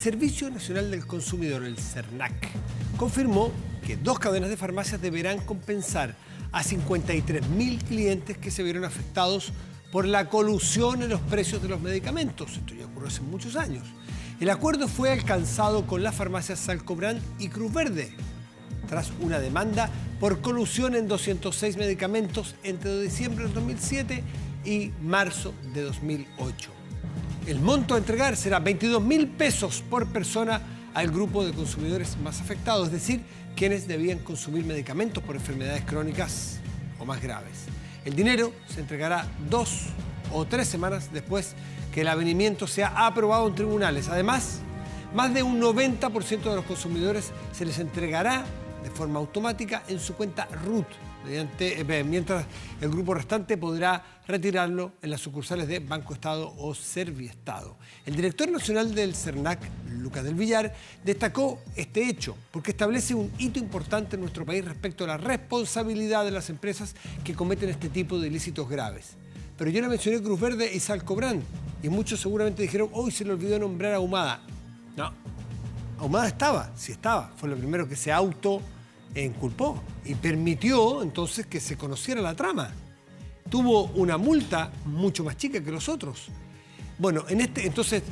El Servicio Nacional del Consumidor, el SERNAC, confirmó que 2 cadenas de farmacias deberán compensar a 53.000 clientes que se vieron afectados por la colusión en los precios de los medicamentos. Esto ya ocurrió hace muchos años. El acuerdo fue alcanzado con las farmacias Salcobrand y Cruz Verde, tras una demanda por colusión en 206 medicamentos entre diciembre del 2007 y marzo de 2008. El monto a entregar será 22.000 pesos por persona al grupo de consumidores más afectados, es decir, quienes debían consumir medicamentos por enfermedades crónicas o más graves. El dinero se entregará 2 o 3 semanas después que el avenimiento sea aprobado en tribunales. Además, más de un 90% de los consumidores se les entregará de forma automática en su cuenta RUT, mientras el grupo restante podrá retirarlo en las sucursales de Banco Estado o Serviestado. El director nacional del SERNAC, Lucas del Villar, destacó este hecho porque establece un hito importante en nuestro país respecto a la responsabilidad de las empresas que cometen este tipo de ilícitos graves. Pero yo le mencioné Cruz Verde y Salcobrand, y muchos seguramente dijeron, hoy se le olvidó nombrar a Ahumada. No, Ahumada sí estaba, fue lo primero que se inculpó y permitió entonces que se conociera la trama. Tuvo una multa mucho más chica que los otros. Bueno, entonces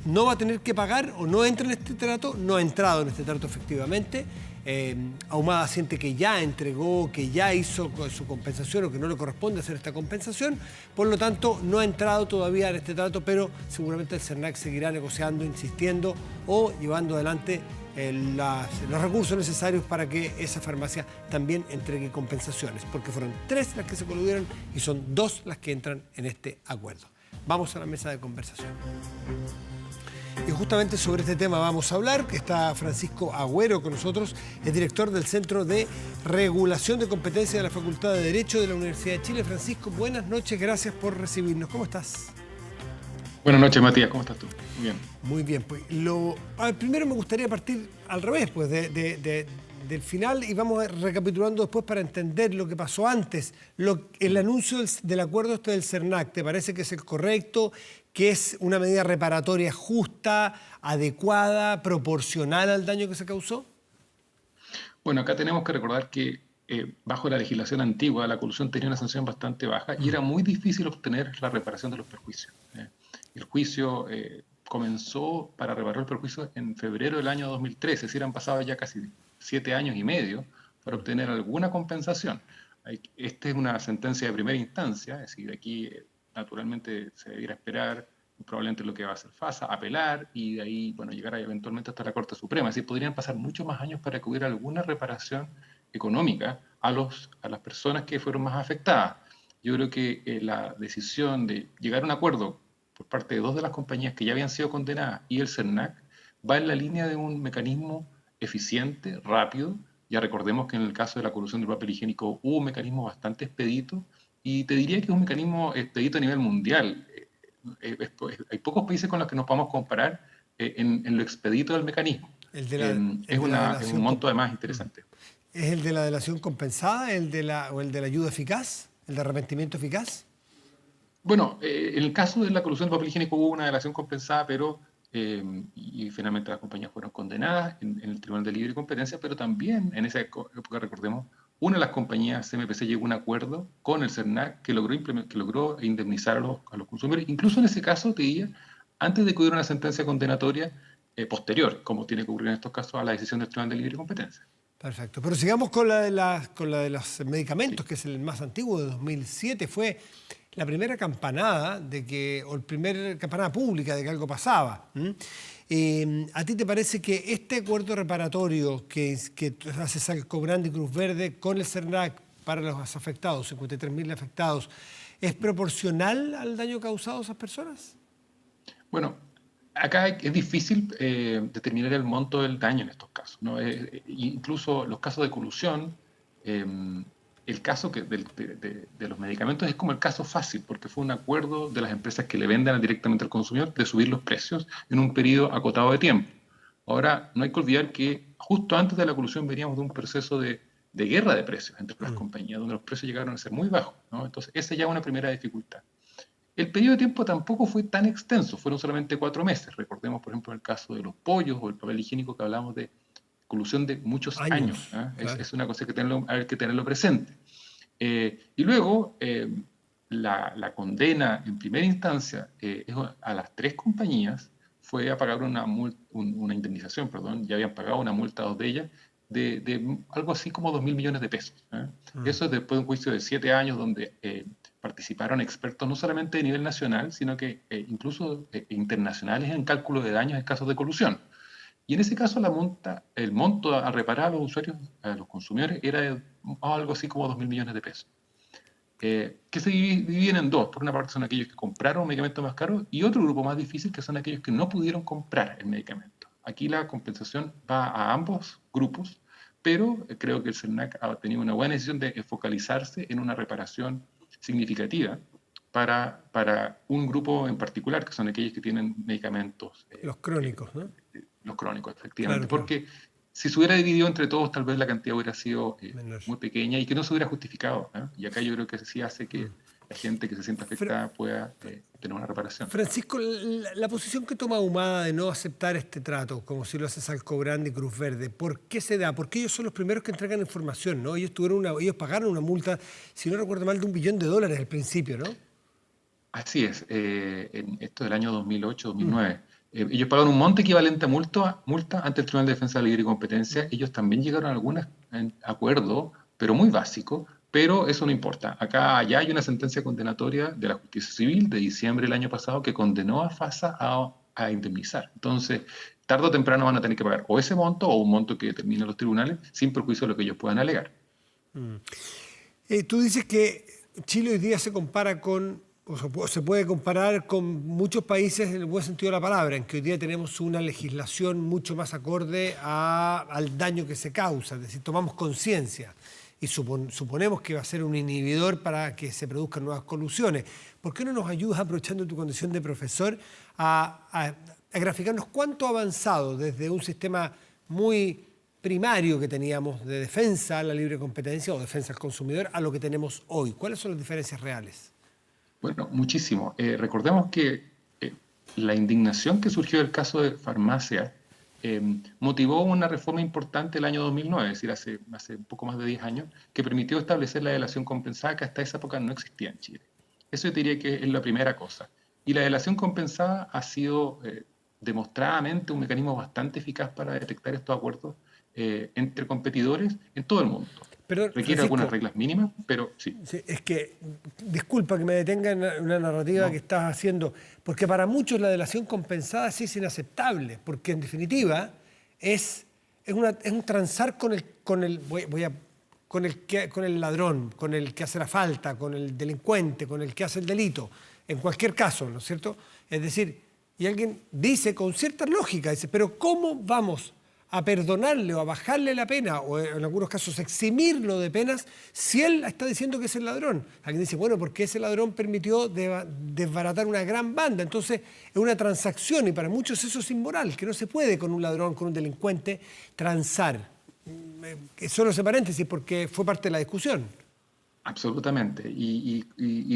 no va a tener que pagar o no entra en este trato, no ha entrado en este trato efectivamente. Ahumada siente que ya entregó, que ya hizo su compensación o que no le corresponde hacer esta compensación, por lo tanto no ha entrado todavía en este trato, pero seguramente el SERNAC seguirá negociando, insistiendo o llevando adelante los recursos necesarios para que esa farmacia también entregue compensaciones, porque fueron 3 las que se coludieron y son 2 las que entran en este acuerdo. Vamos a la mesa de conversación. Y justamente sobre este tema vamos a hablar, que está Francisco Agüero con nosotros, es director del Centro de Regulación de Competencia de la Facultad de Derecho de la Universidad de Chile. Francisco, buenas noches, gracias por recibirnos. ¿Cómo estás? Buenas noches, Matías, ¿cómo estás tú? Muy bien. Muy bien, pues primero me gustaría partir al revés, pues del final, y vamos recapitulando después para entender lo que pasó antes. El anuncio del acuerdo del SERNAC, ¿te parece que es el correcto? ¿Que es una medida reparatoria justa, adecuada, proporcional al daño que se causó? Bueno, acá tenemos que recordar que bajo la legislación antigua la colusión tenía una sanción bastante baja y era muy difícil obtener la reparación de los perjuicios. El juicio comenzó para reparar el perjuicio en febrero del año 2013, es decir, han pasado ya casi 7 años y medio para obtener alguna compensación. Esta es una sentencia de primera instancia, es decir, aquí naturalmente se debiera esperar probablemente lo que va a hacer FASA, apelar y de ahí, bueno, llegar eventualmente hasta la Corte Suprema. Es decir, podrían pasar muchos más años para que hubiera alguna reparación económica a las personas que fueron más afectadas. Yo creo que la decisión de llegar a un acuerdo por parte de 2 de las compañías que ya habían sido condenadas y el SERNAC va en la línea de un mecanismo eficiente, rápido. Ya recordemos que en el caso de la colusión del papel higiénico hubo un mecanismo bastante expedito y te diría que es un mecanismo expedito a nivel mundial. Hay pocos países con los que nos podamos comparar en lo expedito del mecanismo. Es un monto además interesante. ¿Es el de la delación compensada, o el de la ayuda eficaz, el de arrepentimiento eficaz? Bueno, en el caso de la colusión del papel higiénico hubo una delación compensada, pero y finalmente las compañías fueron condenadas en el Tribunal de Libre Competencia, pero también en esa época, recordemos, una de las compañías CMPC llegó a un acuerdo con el SERNAC que logró indemnizar a los consumidores. Incluso en ese caso, te diría, antes de que hubiera una sentencia condenatoria posterior, como tiene que ocurrir en estos casos a la decisión del Tribunal de Libre Competencia. Perfecto. Pero sigamos con la de los medicamentos, sí, que es el más antiguo, de 2007. Fue la primera campanada o el primer campanada pública de que algo pasaba. ¿A ti te parece que este acuerdo reparatorio que hace Salcobrand y Cruz Verde con el SERNAC para los afectados, 53.000 afectados, es proporcional al daño causado a esas personas? Bueno, acá es difícil determinar el monto del daño en estos casos, ¿no? Incluso los casos de colusión, el caso de los medicamentos es como el caso fácil, porque fue un acuerdo de las empresas que le vendan directamente al consumidor de subir los precios en un periodo acotado de tiempo. Ahora, no hay que olvidar que justo antes de la colusión veníamos de un proceso de guerra de precios entre las compañías, donde los precios llegaron a ser muy bajos, ¿no? Entonces, esa ya es una primera dificultad. El periodo de tiempo tampoco fue tan extenso, fueron solamente 4 meses. Recordemos, por ejemplo, el caso de los pollos o el papel higiénico que hablamos de colusión de muchos años. Años, ¿Eh? claro. Es una cosa que hay que tenerlo presente. Y luego, la condena en primera instancia a las 3 compañías fue a pagar una indemnización, perdón, ya habían pagado una multa a 2 de ellas de algo así como 2.000 millones de pesos. ¿Eh? Mm. Eso es después de un juicio de 7 años donde participaron expertos no solamente de nivel nacional, sino que incluso internacionales en cálculo de daños en casos de colusión. Y en ese caso el monto a reparar a los usuarios, a los consumidores, era de algo así como 2.000 millones de pesos. Que se dividen en dos. Por una parte son aquellos que compraron un medicamento más caro y otro grupo más difícil que son aquellos que no pudieron comprar el medicamento. Aquí la compensación va a ambos grupos, pero creo que el CERNAC ha tenido una buena decisión de focalizarse en una reparación significativa para un grupo en particular, que son aquellos que tienen medicamentos Los crónicos, ¿no? los crónicos, efectivamente, Claro, claro. porque si se hubiera dividido entre todos, tal vez la cantidad hubiera sido Menor. muy pequeña y que no se hubiera justificado. ¿Eh? Y acá yo creo que sí hace que Mm. la gente que se sienta Fra- afectada pueda tener una reparación. Francisco, la posición que toma Ahumada de no aceptar este trato, como si lo hace Salcobrand y Cruz Verde, ¿por qué se da? Porque ellos son los primeros que entregan información, ¿no? Ellos pagaron una multa, si no recuerdo mal, de $1 billón al principio, ¿no? Así es, en esto del año 2008-2009. Mm, Ellos pagan un monte equivalente a multa ante el Tribunal de Defensa de la Libre y Competencia. mm. Ellos también llegaron a algún acuerdo, pero muy básico, pero eso no importa. Acá ya hay una sentencia condenatoria de la Justicia Civil de diciembre del año pasado que condenó a FASA a indemnizar. Entonces, tarde o temprano van a tener que pagar o ese monto o un monto que determinen los tribunales sin perjuicio de lo que ellos puedan alegar. Tú dices que Chile hoy día se compara se puede comparar con muchos países en el buen sentido de la palabra, en que hoy día tenemos una legislación mucho más acorde al daño que se causa, es decir, tomamos conciencia y suponemos que va a ser un inhibidor para que se produzcan nuevas colusiones. ¿Por qué no nos ayudas, aprovechando tu condición de profesor, a graficarnos cuánto ha avanzado desde un sistema muy primario que teníamos de defensa a la libre competencia o defensa al consumidor a lo que tenemos hoy? ¿Cuáles son las diferencias reales? Bueno, muchísimo. Recordemos que la indignación que surgió del caso de farmacia motivó una reforma importante el año 2009, es decir, hace un poco más de 10 años, que permitió establecer la delación compensada que hasta esa época no existía en Chile. Eso yo diría que es la primera cosa. Y la delación compensada ha sido demostradamente un mecanismo bastante eficaz para detectar estos acuerdos entre competidores en todo el mundo. Perdón, Requiere algunas Francisco, reglas mínimas, pero sí. sí, es que, disculpa que me detenga en una narrativa que No, estás haciendo, porque para muchos la delación compensada sí es inaceptable, porque en definitiva es un transar con el ladrón, con el que hace la falta, con el delincuente, con el que hace el delito, en cualquier caso, ¿no es cierto? Es decir, y alguien dice con cierta lógica, dice, pero ¿cómo vamos a perdonarle o a bajarle la pena, o en algunos casos eximirlo de penas, si él está diciendo que es el ladrón? Alguien dice, bueno, porque ese ladrón permitió desbaratar una gran banda. Entonces es una transacción y para muchos eso es inmoral, que no se puede con un ladrón, con un delincuente, transar. Que solo ese paréntesis porque fue parte de la discusión. absolutamente. Y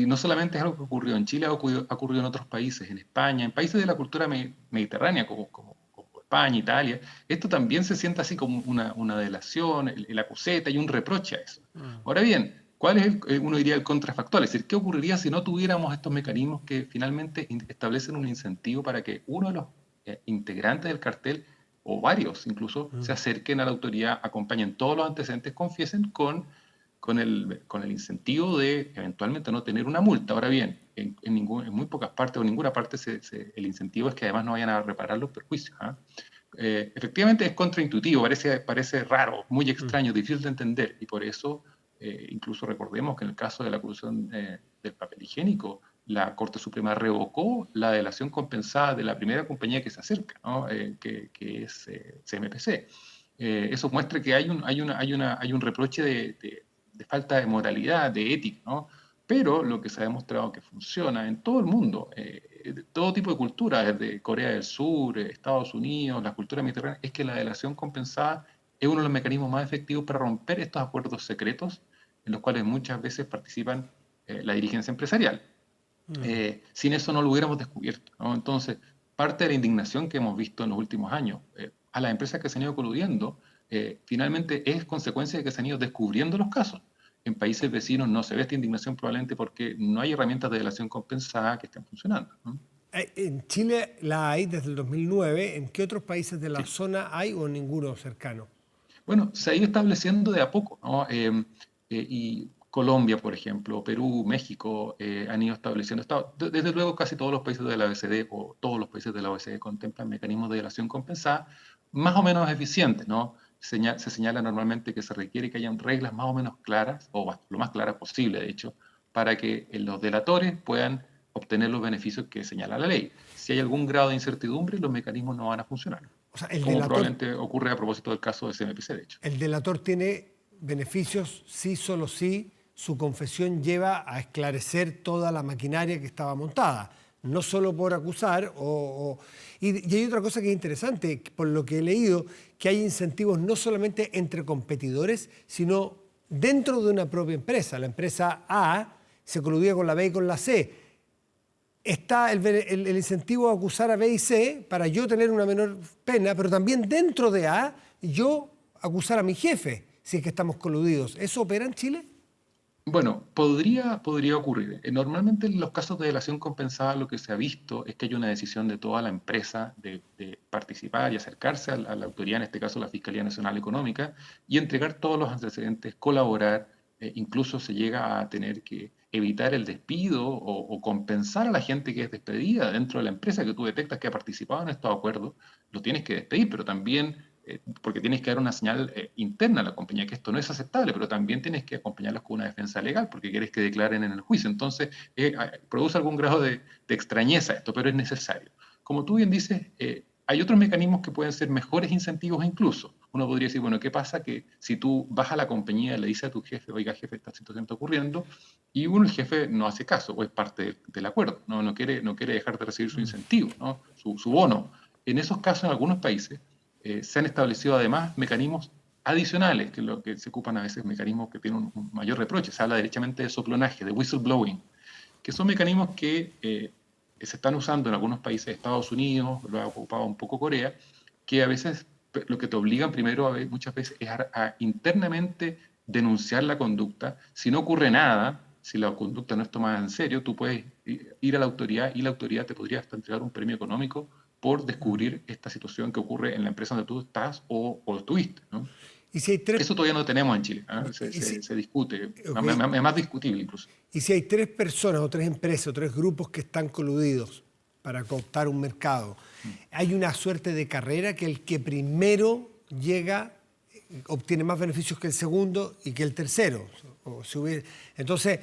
no solamente es algo que ocurrió en Chile, ha ocurrido en otros países, en España, en países de la cultura mediterránea como España, Italia. Esto también se siente así como una delación, el acuseta y un reproche a eso. Ahora bien, ¿cuál es uno diría el contrafactual? Es decir, ¿qué ocurriría si no tuviéramos estos mecanismos que finalmente establecen un incentivo para que uno de los integrantes del cartel, o varios incluso, se acerquen a la autoridad, acompañen todos los antecedentes, confiesen con el incentivo de eventualmente no tener una multa? Ahora bien, en muy pocas partes o en ninguna parte el incentivo es que además no vayan a reparar los perjuicios. Efectivamente es contraintuitivo, parece raro, muy extraño, difícil de entender, y por eso incluso recordemos que en el caso de la colusión del papel higiénico, la Corte Suprema revocó la delación compensada de la primera compañía que se acerca, ¿no? Que es CMPC. Eso muestra que hay un reproche de falta de moralidad, de ética, ¿no? Pero lo que se ha demostrado que funciona en todo el mundo, de todo tipo de culturas, desde Corea del Sur, Estados Unidos, la cultura mediterránea, es que la delación compensada es uno de los mecanismos más efectivos para romper estos acuerdos secretos en los cuales muchas veces participan la dirigencia empresarial. Sin eso no lo hubiéramos descubierto, ¿no? Entonces, parte de la indignación que hemos visto en los últimos años a las empresas que se han ido coludiendo, finalmente es consecuencia de que se han ido descubriendo los casos. En países vecinos no se ve esta indignación probablemente porque no hay herramientas de delación compensada que estén funcionando, ¿no? En Chile la hay desde el 2009. ¿En qué otros países de la Sí. zona hay o ninguno cercano? Bueno, se ha ido estableciendo de a poco, ¿no? Y Colombia, por ejemplo, Perú, México, han ido estableciendo, desde luego casi todos los países de la OECD o todos los países de la OECD contemplan mecanismos de delación compensada más o menos eficientes, ¿no? Se señala normalmente que se requiere que hayan reglas más o menos claras, o lo más claras posible, de hecho, para que los delatores puedan obtener los beneficios que señala la ley. Si hay algún grado de incertidumbre, los mecanismos no van a funcionar, O sea, como probablemente ocurre a propósito del caso de CMPC, de hecho. el delator tiene beneficios sí, solo si su confesión lleva a esclarecer toda la maquinaria que estaba montada, no solo por acusar. Y hay otra cosa que es interesante, por lo que he leído, que hay incentivos no solamente entre competidores, sino dentro de una propia empresa. La empresa A se coludía con la B y con la C. Está el incentivo a acusar a B y C para yo tener una menor pena, pero también dentro de A yo acusar a mi jefe si es que estamos coludidos. ¿Eso opera en Chile? Bueno, podría ocurrir. Normalmente en los casos de delación compensada lo que se ha visto es que hay una decisión de toda la empresa de participar y acercarse a la autoridad, en este caso la Fiscalía Nacional Económica, y entregar todos los antecedentes, colaborar, incluso se llega a tener que evitar el despido o compensar a la gente que es despedida dentro de la empresa que tú detectas que ha participado en estos acuerdos, lo tienes que despedir, pero también porque tienes que dar una señal interna a la compañía que esto no es aceptable, pero también tienes que acompañarlos con una defensa legal porque quieres que declaren en el juicio. Entonces, produce algún grado de extrañeza esto, pero es necesario. Como tú bien dices, hay otros mecanismos que pueden ser mejores incentivos incluso. Uno podría decir, bueno, ¿qué pasa que si tú vas a la compañía y le dices a tu jefe, oiga, jefe, esta situación está ocurriendo, y uno, el jefe, no hace caso, o es parte del acuerdo, no quiere dejar de recibir su incentivo, ¿no? su bono. En esos casos, en algunos países, se han establecido además mecanismos adicionales, que es lo que se ocupan a veces, mecanismos que tienen un mayor reproche. Se habla derechamente de soplonaje, de whistleblowing, que son mecanismos que se están usando en algunos países de Estados Unidos, lo ha ocupado un poco Corea, que a veces lo que te obligan primero muchas veces es a internamente denunciar la conducta. Si no ocurre nada, si la conducta no es tomada en serio, tú puedes ir a la autoridad y la autoridad te podría hasta entregar un premio económico por descubrir esta situación que ocurre en la empresa donde tú estás o estuviste, ¿no? Y si hay tres, Eso todavía no tenemos en Chile, ¿eh? Se discute, okay. es más discutible incluso. Y si hay tres personas o tres empresas o tres grupos que están coludidos para cooptar un mercado, hay una suerte de carrera que el que primero llega obtiene más beneficios que el segundo y que el tercero. Entonces,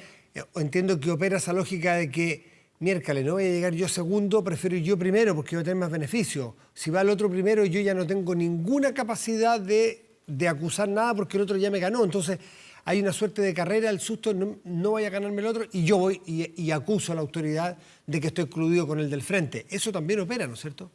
entiendo que opera esa lógica de que, miércoles, no voy a llegar yo segundo, prefiero ir yo primero porque voy a tener más beneficios. Si va el otro primero, yo ya no tengo ninguna capacidad de acusar nada porque el otro ya me ganó. Entonces, hay una suerte de carrera, el susto, no vaya a ganarme el otro, y yo voy y acuso a la autoridad de que estoy coludido con el del frente. Eso también opera, ¿no es cierto?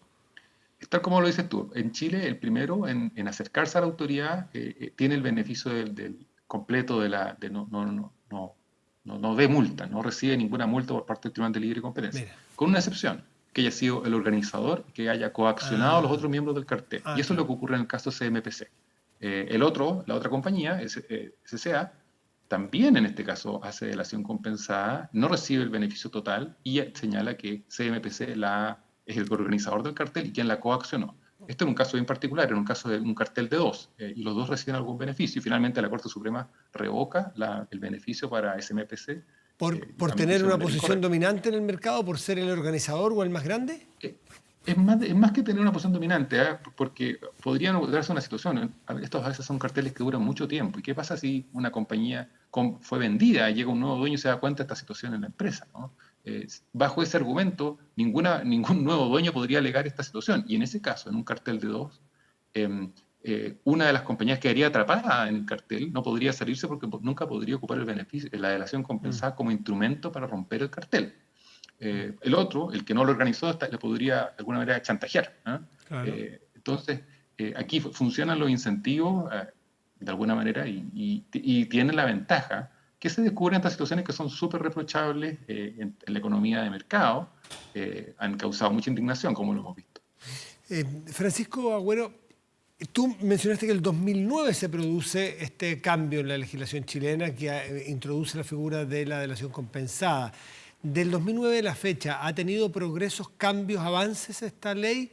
Tal como lo dices tú, en Chile el primero en acercarse a la autoridad tiene el beneficio del completo de no de multa, no recibe ninguna multa por parte del Tribunal de Libre Competencia, Mira. con una excepción, que haya sido el organizador, que haya coaccionado a los otros miembros del cartel. Y eso es lo que ocurre en el caso CMPC. La otra compañía, SCA, también en este caso hace delación compensada, no recibe el beneficio total y señala que CMPC es el organizador del cartel y quien la coaccionó. Esto en un caso bien particular, en un caso de un cartel de dos, y los dos reciben algún beneficio, y finalmente la Corte Suprema revoca el beneficio para SMPC. ¿Por tener una posición dominante en el mercado, por ser el organizador o el más grande? Es más que tener una posición dominante, porque podrían darse una situación. Estos a veces son carteles que duran mucho tiempo. ¿Y qué pasa si una compañía fue vendida, llega un nuevo dueño y se da cuenta de esta situación en la empresa, ¿no? Bajo ese argumento, ningún nuevo dueño podría alegar esta situación. Y en ese caso, en un cartel de dos, una de las compañías que quedaría atrapada en el cartel no podría salirse porque nunca podría ocupar el beneficio, la delación compensada como instrumento para romper el cartel. El otro, el que no lo organizó, le podría de alguna manera chantajear, ¿eh? Claro. Entonces, aquí funcionan los incentivos de alguna manera y tienen la ventaja que se descubren estas situaciones que son súper reprochables en la economía de mercado, han causado mucha indignación, como lo hemos visto. Francisco Agüero, tú mencionaste que en el 2009 se produce este cambio en la legislación chilena que introduce la figura de la delación compensada. Del 2009 a la fecha, ¿ha tenido progresos, cambios, avances esta ley?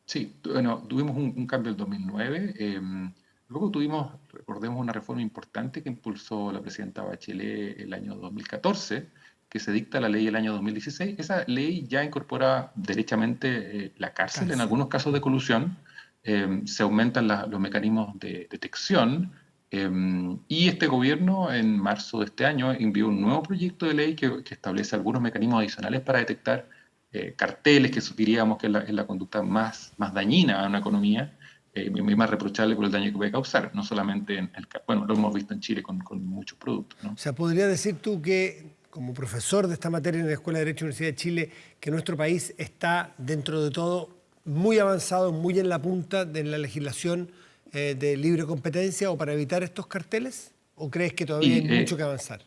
Sí, bueno, tuvimos un cambio en el 2009. Luego tuvimos, recordemos, una reforma importante que impulsó la presidenta Bachelet el año 2014, que se dicta la ley el año 2016. Esa ley ya incorpora derechamente la cárcel en algunos casos de colusión. Se aumentan los mecanismos de detección. Y este gobierno, en marzo de este año, envió un nuevo proyecto de ley que establece algunos mecanismos adicionales para detectar carteles, que diríamos que es la conducta más dañina a una economía, y más reprochable por el daño que puede causar, no solamente bueno, lo hemos visto en Chile con muchos productos, ¿no? O sea, ¿podría decir tú que, como profesor de esta materia en la Escuela de Derecho de la Universidad de Chile, que nuestro país está, dentro de todo, muy avanzado, muy en la punta de la legislación de libre competencia o para evitar estos carteles? ¿O crees que todavía hay mucho que avanzar?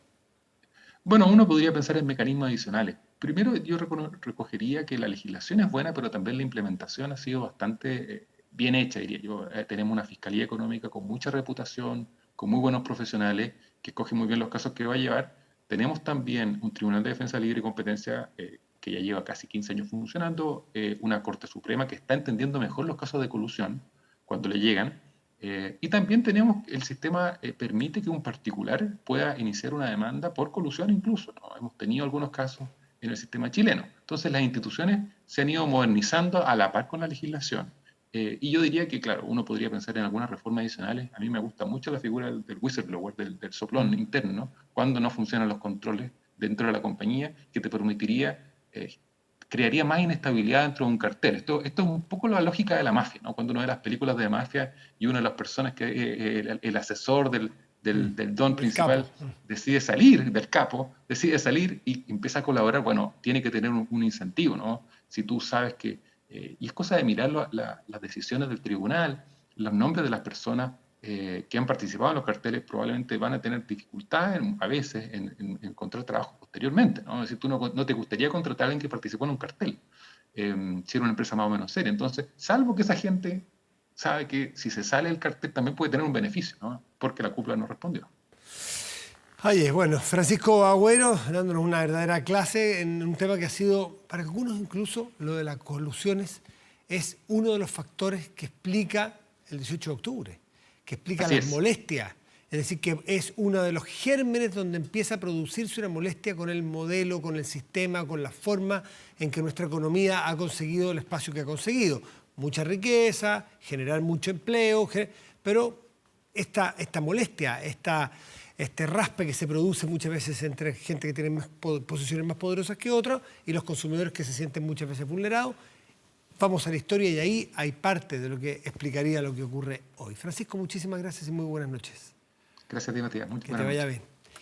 Bueno, uno podría pensar en mecanismos adicionales. Primero, yo recogería que la legislación es buena, pero también la implementación ha sido bastante bien hecha, diría yo. Tenemos una fiscalía económica con mucha reputación, con muy buenos profesionales, que escoge muy bien los casos que va a llevar. Tenemos también un Tribunal de Defensa Libre y Competencia que ya lleva casi 15 años funcionando, una Corte Suprema que está entendiendo mejor los casos de colusión cuando le llegan. Y también tenemos, el sistema permite que un particular pueda iniciar una demanda por colusión incluso, ¿no? Hemos tenido algunos casos en el sistema chileno. Entonces las instituciones se han ido modernizando a la par con la legislación. Y yo diría que, claro, uno podría pensar en algunas reformas adicionales. A mí me gusta mucho la figura del whistleblower, del soplón interno, cuando no funcionan los controles dentro de la compañía, que te permitiría crearía más inestabilidad dentro de un cartel. Esto es un poco la lógica de la mafia, ¿no? Cuando uno ve las películas de mafia y una de las personas que el asesor del don principal decide salir, del capo, decide salir y empieza a colaborar, bueno, tiene que tener un incentivo, ¿no? Si tú sabes que... y es cosa de mirar las decisiones del tribunal, los nombres de las personas que han participado en los carteles probablemente van a tener dificultades a veces en encontrar trabajo posteriormente, ¿no? Es decir, tú no te gustaría contratar a alguien que participó en un cartel, si era una empresa más o menos seria. Entonces, salvo que esa gente sabe que si se sale del cartel también puede tener un beneficio, ¿no? Porque la cúpula no respondió. Oye, bueno, Francisco Agüero dándonos una verdadera clase en un tema que ha sido, para algunos incluso, lo de las colusiones, es uno de los factores que explica el 18 de octubre, que explica las molestias. Es decir, que es uno de los gérmenes donde empieza a producirse una molestia con el modelo, con el sistema, con la forma en que nuestra economía ha conseguido el espacio que ha conseguido. Mucha riqueza, generar mucho empleo, pero esta molestia, este raspe que se produce muchas veces entre gente que tiene posiciones más poderosas que otras y los consumidores que se sienten muchas veces vulnerados. Vamos a la historia y ahí hay parte de lo que explicaría lo que ocurre hoy. Francisco, muchísimas gracias y muy buenas noches. Gracias a ti, Matías. Que te vaya bien.